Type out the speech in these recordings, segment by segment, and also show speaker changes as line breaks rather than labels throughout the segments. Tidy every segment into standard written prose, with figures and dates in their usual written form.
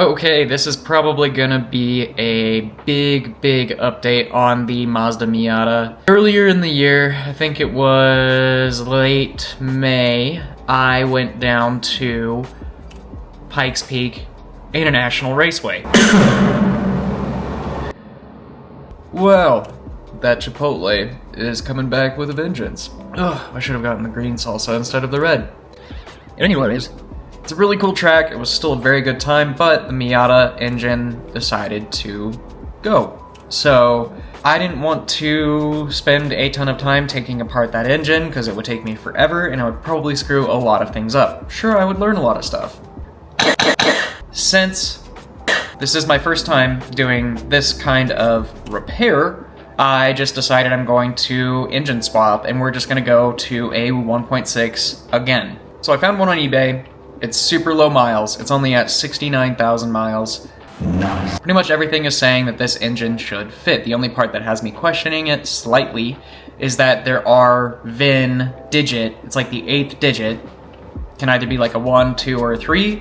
Okay, this is probably gonna be a big update on the Mazda Miata. Earlier in the year, I think it was late May, I went down to Pikes Peak International Raceway. Well, that Chipotle is coming back with a vengeance. Ugh, I should have gotten the green salsa instead of the red. Anyways, it's a really cool track. It was still a very good time, but the Miata engine decided to go. So I didn't want to spend a ton of time taking apart that engine because it would take me forever and I would probably screw a lot of things up. Sure, I would learn a lot of stuff. Since this is my first time doing this kind of repair, I just decided I'm going to engine swap and we're just gonna go to a 1.6 again. So I found one on eBay. It's super low miles. It's only at 69,000 miles. Nice. Pretty much everything is saying that this engine should fit. The only part that has me questioning it slightly is that there are VIN digit, it's like the 8th digit, can either be like a 1, 2, or a 3.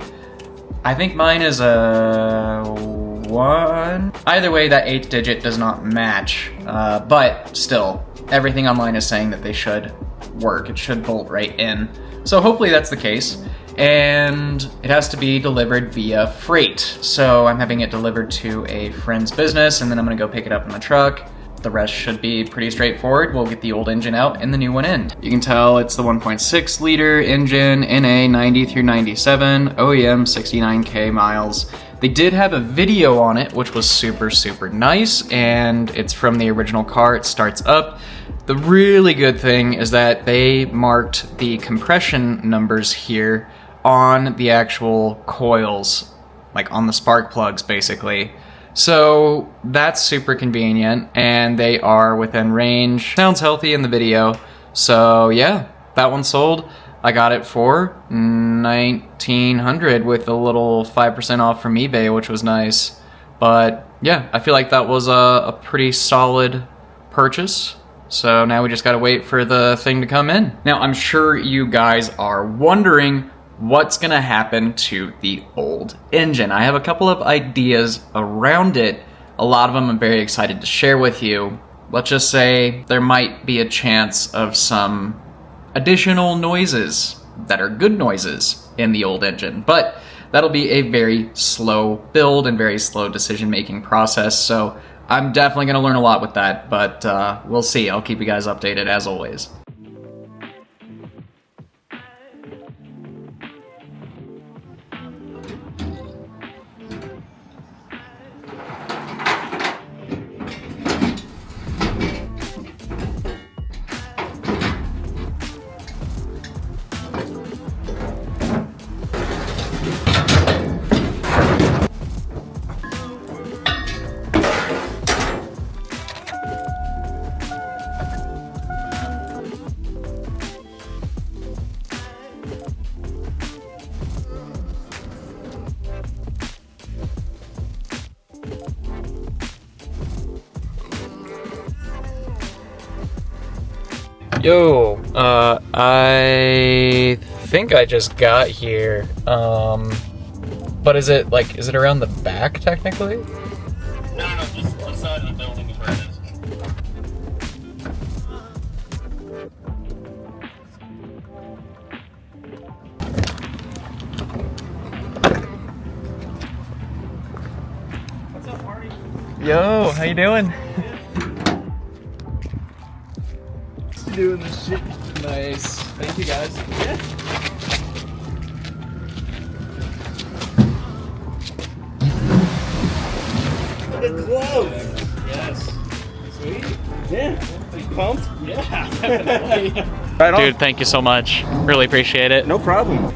I think mine is a 1. Either way, that 8th digit does not match, but still, everything online is saying that they should work. It should bolt right in. So hopefully that's the case. And it has to be delivered via freight. So I'm having it delivered to a friend's business and then I'm gonna go pick it up in the truck. The rest should be pretty straightforward. We'll get the old engine out and the new one in. You can tell it's the 1.6 liter engine, NA 90 through 97, OEM 69K miles. They did have a video on it, which was super nice, and it's from the original car. It starts up. The really good thing is that they marked the compression numbers here on the actual coils, like on the spark plugs basically. So that's super convenient and they are within range. Sounds healthy in the video. So yeah, that one sold. I got it for $1,900 with a little 5% off from eBay, which was nice. But yeah, I feel like that was a pretty solid purchase. So now we just gotta wait for the thing to come in. Now I'm sure you guys are wondering what's gonna happen to the old engine. I have a couple of ideas around it. A lot of them I'm very excited to share with you. Let's just say there might be a chance of some additional noises that are good noises in the old engine, but that'll be a very slow build and very slow decision-making process. So I'm definitely gonna learn a lot with that, but we'll see. I'll keep you guys updated as always. Yo, I think I just got here, but is it around the back technically?
No, just one side of the building is where it is. What's up, Marty?
Yo, how you doing?
Doing this shit.
Nice. Thank you guys.
Yeah. Look at the gloves. Yes. Sweet. Yeah. Are you pumped? Yeah, definitely. Right on.
Dude, thank you so much. Really appreciate it.
No problem.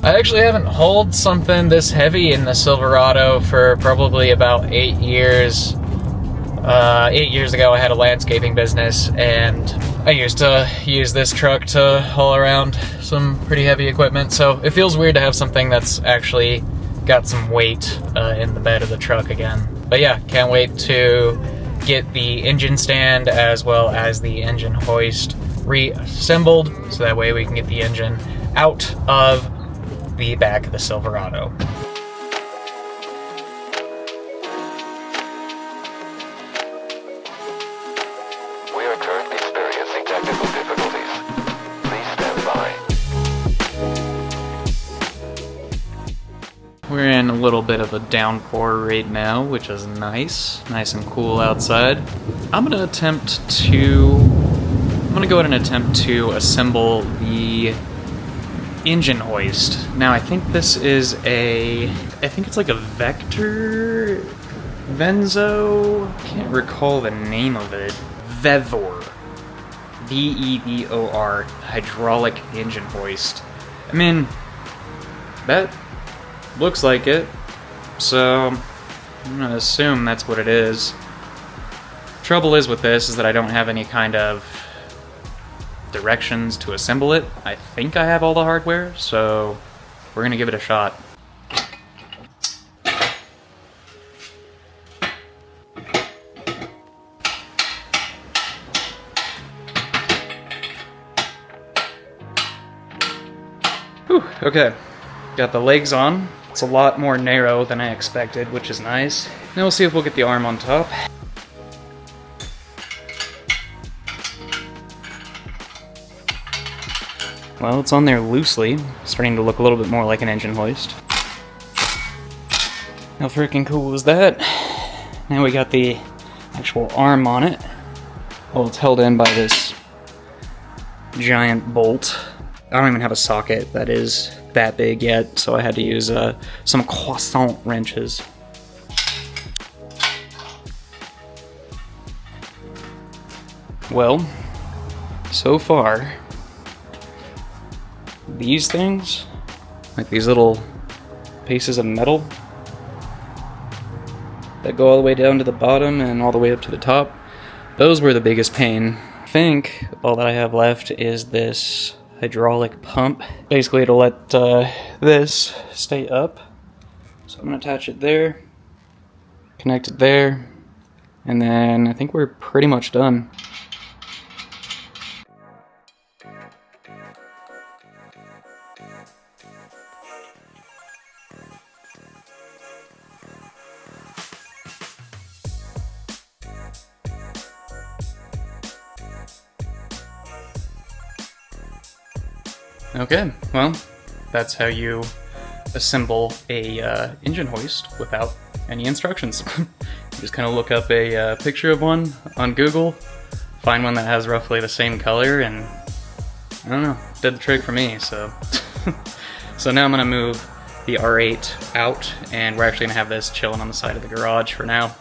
I actually haven't hauled something this heavy in the Silverado for probably about 8 years. 8 years ago I had a landscaping business and I used to use this truck to haul around some pretty heavy equipment, so it feels weird to have something that's actually got some weight in the bed of the truck again. But yeah, can't wait to get the engine stand as well as the engine hoist reassembled so that way we can get the engine out of the back of the Silverado.
We are currently experiencing technical difficulties. Please stand by.
We're in a little bit of a downpour right now, which is nice. Nice and cool outside. I'm gonna go ahead and attempt to assemble the engine hoist. Now I think this is I think it's like a Vector Venzo, can't recall the name of it. Vevor. V-E-V-O-R, hydraulic engine hoist. I mean, that looks like it, so I'm gonna assume that's what it is. Trouble is with this is that I don't have any kind of directions to assemble it. I think I have all the hardware, so we're gonna give it a shot. Whew, okay, got the legs on. It's a lot more narrow than I expected, which is nice. Now we'll see if we'll get the arm on top. Well, it's on there loosely, starting to look a little bit more like an engine hoist. How freaking cool is that? Now we got the actual arm on it. Well, it's held in by this giant bolt. I don't even have a socket that is that big yet, so I had to use some croissant wrenches. Well, so far, these things, like these little pieces of metal that go all the way down to the bottom and all the way up to the top, those were the biggest pain. I think all that I have left is this hydraulic pump. Basically it'll let this stay up. So I'm gonna attach it there, connect it there, and then I think we're pretty much done. Okay, well, that's how you assemble a engine hoist without any instructions. You just kind of look up a picture of one on Google, find one that has roughly the same color, and I don't know, did the trick for me, so. So now I'm gonna move the R8 out, and we're actually gonna have this chilling on the side of the garage for now.